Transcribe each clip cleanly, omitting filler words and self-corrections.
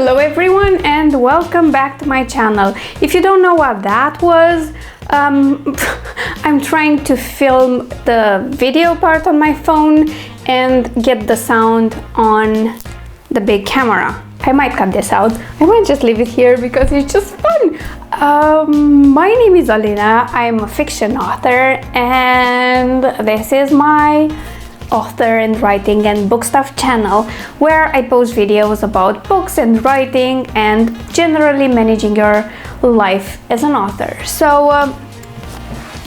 Hello everyone and welcome back to my channel. If you don't know what that was, I'm trying to film the video part on my phone and get the sound on the big camera. I might cut this out. I might just leave it here because it's just fun. My name is Alina. I'm a fiction author and this is my author and writing and book stuff channel where I post videos about books and writing and generally managing your life as an author. So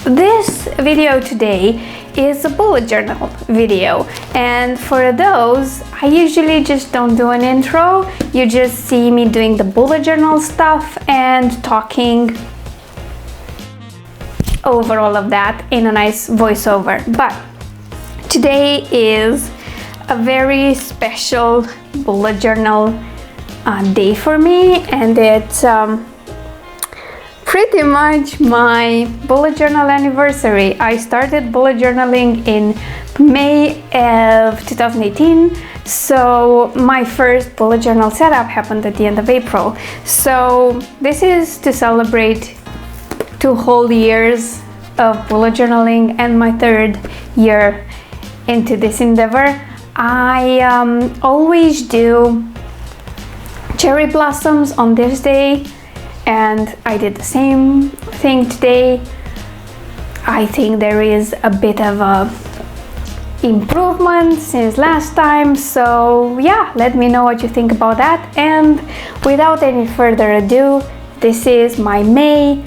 this video today is a bullet journal video, and for those I usually just don't do an intro. You just see me doing the bullet journal stuff and talking over all of that in a nice voiceover. But today is a very special bullet journal day for me, and it's pretty much my bullet journal anniversary. I started bullet journaling in May of 2018, so my first bullet journal setup happened at the end of April. So this is to celebrate 2 whole years of bullet journaling and my 3rd year into this endeavor. I always do cherry blossoms on this day, and I did the same thing today. I think there is a bit of a improvement since last time, so yeah, let me know what you think about that. And without any further ado, this is my May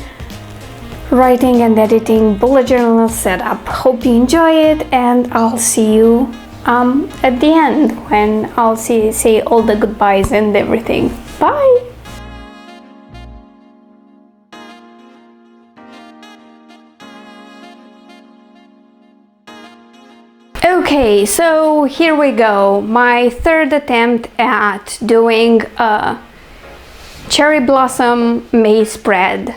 writing and editing bullet journal setup. Hope you enjoy it, and I'll see you at the end when I'll say all the goodbyes and everything. Bye! Okay, so here we go. My 3rd attempt at doing a cherry blossom May spread.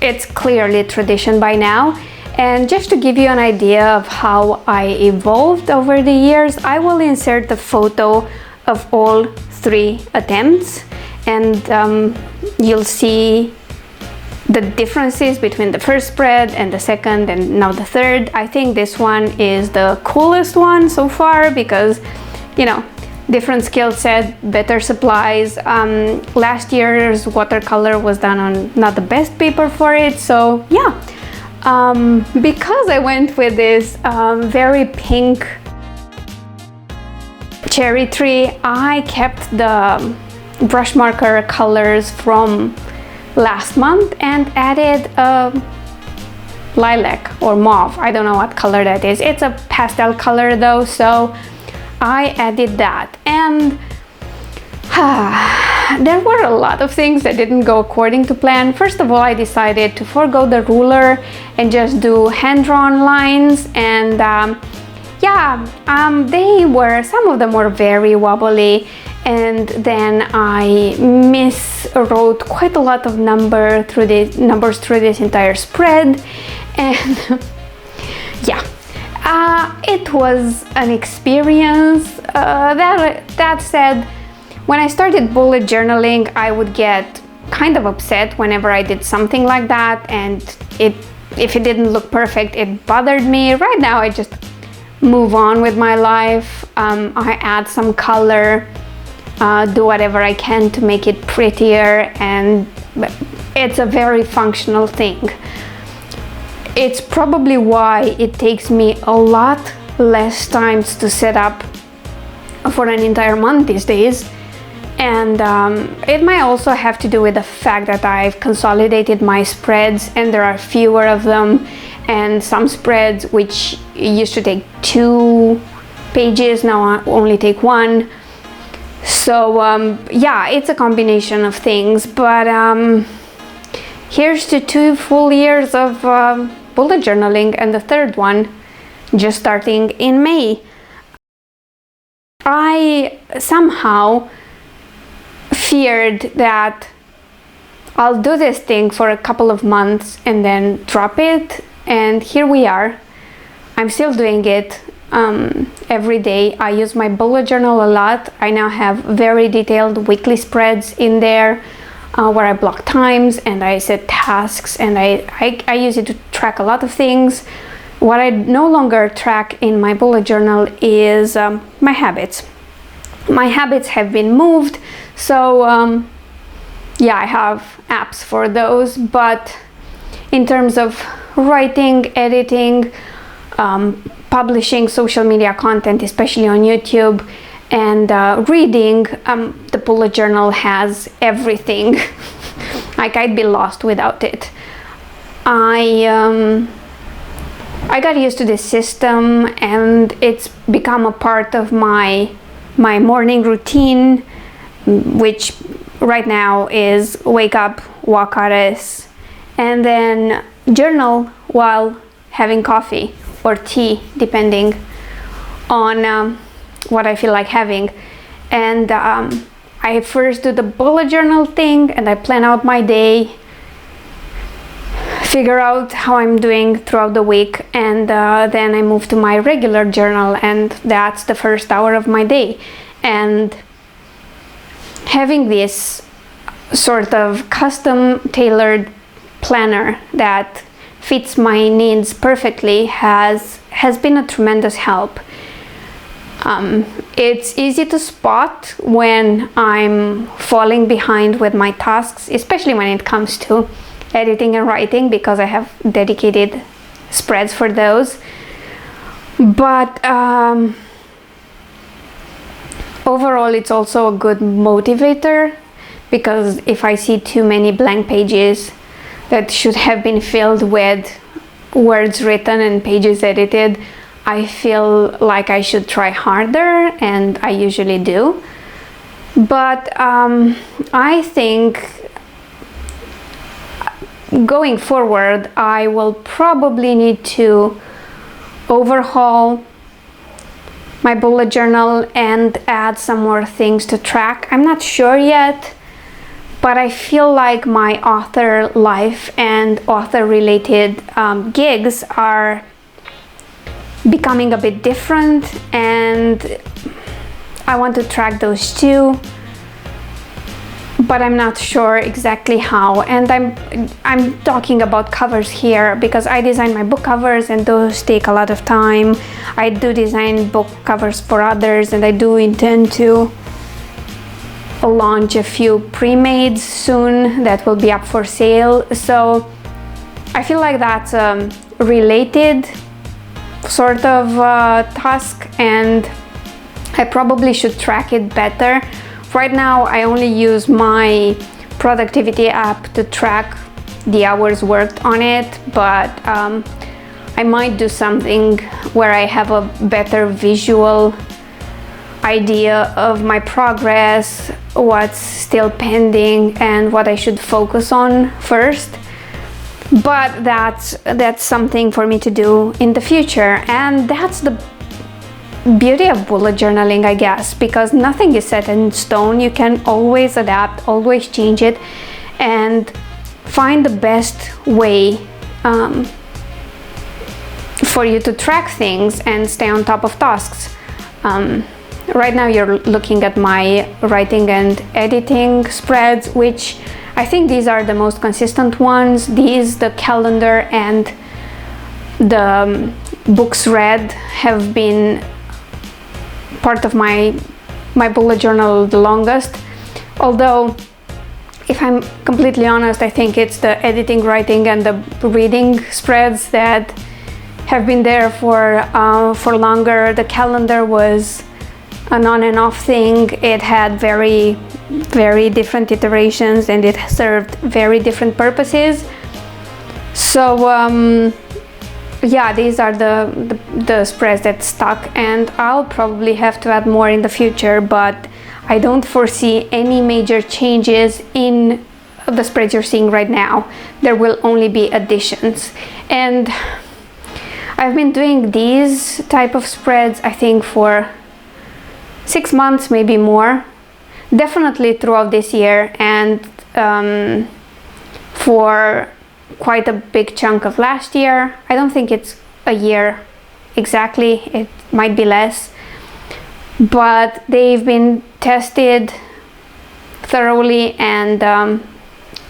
It's clearly tradition by now, and just to give you an idea of how I evolved over the years, I will insert the photo of all 3 attempts, and you'll see the differences between the first spread and the second and now the 3rd. I think this one is the coolest one so far because, you know, different skill set, better supplies. Last year's watercolor was done on not the best paper for it, so yeah. Because I went with this very pink cherry tree, I kept the brush marker colors from last month and added a lilac or mauve. I don't know what color that is. It's a pastel color though, so I added that. And there were a lot of things that didn't go according to plan. First of all, I decided to forego the ruler and just do hand-drawn lines, and some of them were very wobbly, and then I miswrote quite a lot of numbers through this entire spread, and yeah. It was an experience. That said, when I started bullet journaling, I would get kind of upset whenever I did something like that, and if it didn't look perfect, it bothered me. Right now, I just move on with my life. I add some color, do whatever I can to make it prettier, and it's a very functional thing. It's probably why it takes me a lot less times to set up for an entire month these days. And it might also have to do with the fact that I've consolidated my spreads and there are fewer of them, and some spreads which used to take 2 pages now I only take 1. So yeah, it's a combination of things, but here's to 2 full years of bullet journaling, and the 3rd one just starting in May. I somehow feared that I'll do this thing for a couple of months and then drop it, and here we are. I'm still doing it. every day. I use my bullet journal a lot. I now have very detailed weekly spreads in there where I block times and I set tasks, and I use it to track a lot of things. What I no longer track in my bullet journal is my habits. My habits have been moved, so yeah, I have apps for those, but in terms of writing, editing, publishing social media content, especially on YouTube, and reading, the bullet journal has everything. Like, I'd be lost without it. I got used to this system, and it's become a part of my morning routine, which right now is wake up, walk RS, and then journal while having coffee or tea, depending on what I feel like having. And I first do the bullet journal thing, and I plan out my day, figure out how I'm doing throughout the week, and then I move to my regular journal, and that's the first hour of my day. And having this sort of custom tailored planner that fits my needs perfectly has been a tremendous help. It's easy to spot when I'm falling behind with my tasks, especially when it comes to editing and writing, because I have dedicated spreads for those. But overall, it's also a good motivator, because if I see too many blank pages that should have been filled with words written and pages edited, I feel like I should try harder, and I usually do. But I think going forward, I will probably need to overhaul my bullet journal and add some more things to track. I'm not sure yet, but I feel like my author life and author related gigs are becoming a bit different, and I want to track those too, but I'm not sure exactly how. And I'm talking about covers here because I design my book covers, and those take a lot of time. I do design book covers for others, and I do intend to launch a few pre-mades soon that will be up for sale. So I feel like that's a related sort of task, and I probably should track it better. Right now I only use my productivity app to track the hours worked on it, but I might do something where I have a better visual idea of my progress, what's still pending, and what I should focus on first. But that's something for me to do in the future, and that's the beauty of bullet journaling, I guess, because nothing is set in stone. You can always adapt, always change it, and find the best way for you to track things and stay on top of tasks. Right now you're looking at my writing and editing spreads, which I think these are the most consistent ones. These, the calendar, and the books read have been part of my bullet journal the longest. Although, if I'm completely honest, I think it's the editing, writing, and the reading spreads that have been there for longer. The calendar was an on and off thing. It had very different iterations, and it served very different purposes. So yeah, these are the spreads that stuck, and I'll probably have to add more in the future, but I don't foresee any major changes in the spreads you're seeing right now. There will only be additions. And I've been doing these type of spreads, I think, for 6 months, maybe more, definitely throughout this year, and for quite a big chunk of last year. I don't think it's a year exactly, it might be less, but they've been tested thoroughly, and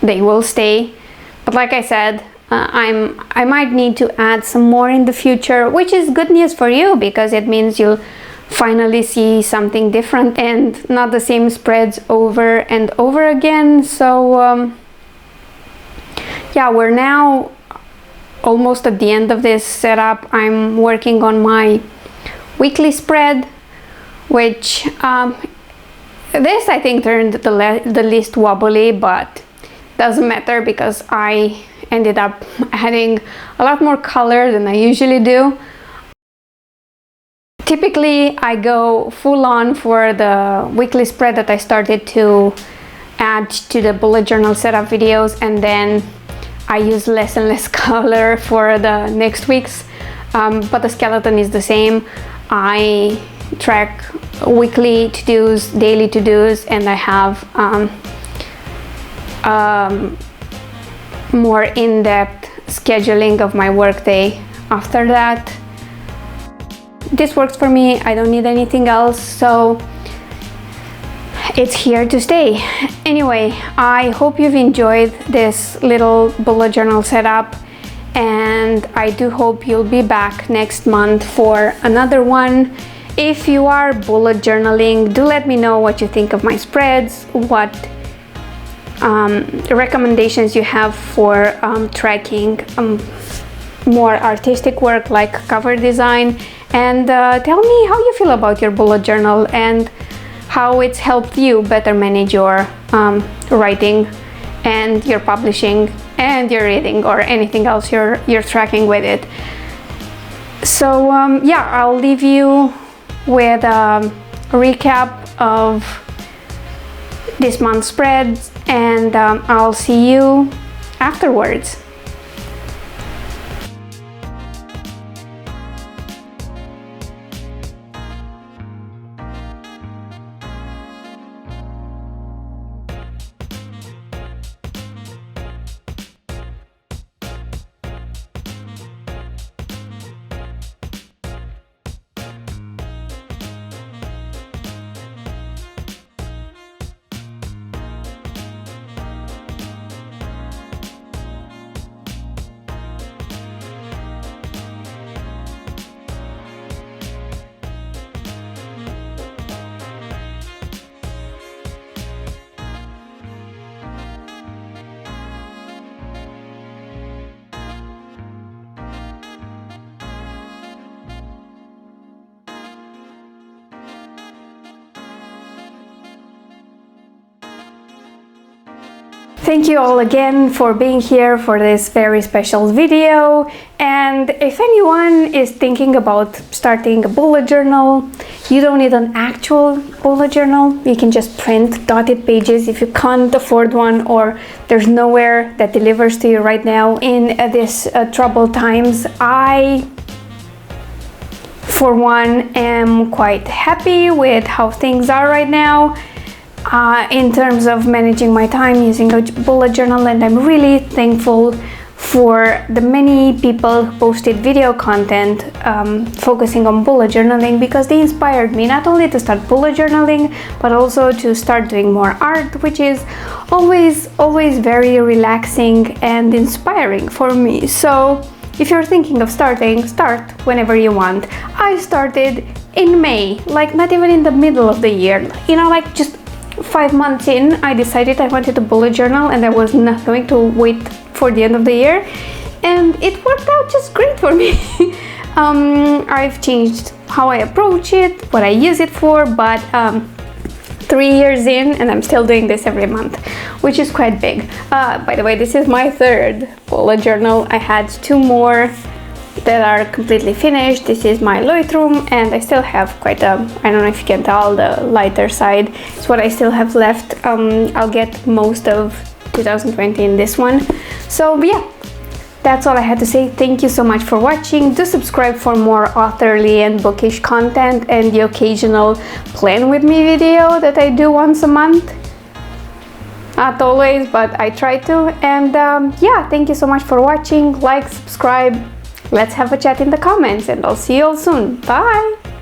they will stay. But like I said, I might need to add some more in the future, which is good news for you, because it means you'll finally see something different and not the same spreads over and over again. So yeah, we're now almost at the end of this setup. I'm working on my weekly spread, which this I think turned the least wobbly, but doesn't matter because I ended up adding a lot more color than I usually do. Typically I go full on for the weekly spread that I started to add to the bullet journal setup videos, and then I use less and less color for the next weeks, but the skeleton is the same. I track weekly to-dos, daily to-dos, and I have more in-depth scheduling of my workday after that. This works for me. I don't need anything else, so it's here to stay. Anyway, I hope you've enjoyed this little bullet journal setup, and I do hope you'll be back next month for another one. If you are bullet journaling, do let me know what you think of my spreads, what recommendations you have for tracking more artistic work like cover design, and tell me how you feel about your bullet journal and how it's helped you better manage your writing and your publishing and your reading or anything else you're tracking with it. So yeah, I'll leave you with a recap of this month's spreads, and I'll see you afterwards. Thank you all again for being here for this very special video, and if anyone is thinking about starting a bullet journal, you don't need an actual bullet journal. You can just print dotted pages if you can't afford one, or there's nowhere that delivers to you right now in this troubled times. I, for one, am quite happy with how things are right now. In terms of managing my time using a bullet journal, and I'm really thankful for the many people who posted video content focusing on bullet journaling, because they inspired me not only to start bullet journaling but also to start doing more art, which is always very relaxing and inspiring for me. So if you're thinking of starting, start whenever you want. I started in May, like not even in the middle of the year, you know, like just 5 months in, I decided I wanted a bullet journal and I was not going to wait for the end of the year, and it worked out just great for me. I've changed how I approach it, what I use it for, but 3 years in and I'm still doing this every month, which is quite big. By the way, this is my third bullet journal. I had 2 more that are completely finished. This is my Lightroom, and I still have quite a, I don't know if you can tell, the lighter side is what I still have left. I'll get most of 2020 in this one. So yeah, that's all I had to say. Thank you so much for watching. Do subscribe for more authorly and bookish content and the occasional plan with me video that I do once a month. Not always, but I try to. And yeah, thank you so much for watching. Like, subscribe. Let's have a chat in the comments, and I'll see you all soon. Bye!